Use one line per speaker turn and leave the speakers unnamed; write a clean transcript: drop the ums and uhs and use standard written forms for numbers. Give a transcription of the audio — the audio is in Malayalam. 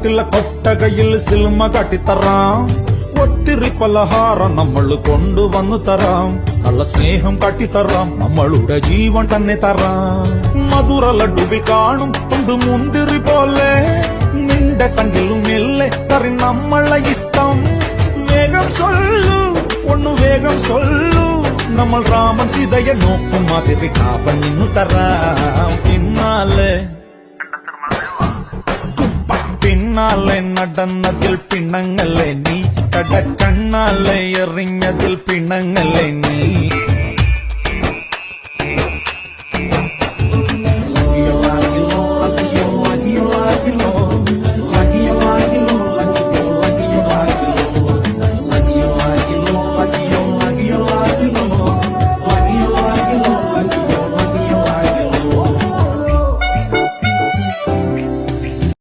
നാട്ടിലെ കൊട്ടകയിൽ സിനിമ കാട്ടിത്തറാം. ഒത്തിരി പലഹാരം നമ്മൾ കൊണ്ടുവന്നു തരാം. നല്ല സ്നേഹം കാട്ടിത്തറാം. നമ്മളുടെ ജീവൻ തന്നെ തരാം. മധുര ലഡുവിൽ കാണും തൊണ്ട് മുന്തിരി പോലെ നിന്റെ സംഖ്യലും ഇല്ലേ കറി നമ്മളെ ഇഷ്ടം. വേഗം സൊല്ലു ഒന്നു വേഗം സൊല്ലു. നമ്മൾ രാമൻ സീതയെ നോക്കും മാതിരി കാപ്പണിന്നു തരാം. പിന്നാലെ നടന്നതിൽ പിണങ്ങല്ലേ നീ. കടക്കണ്ണാലെ എറിഞ്ഞതിൽ പിണങ്ങല്ലേ നീ.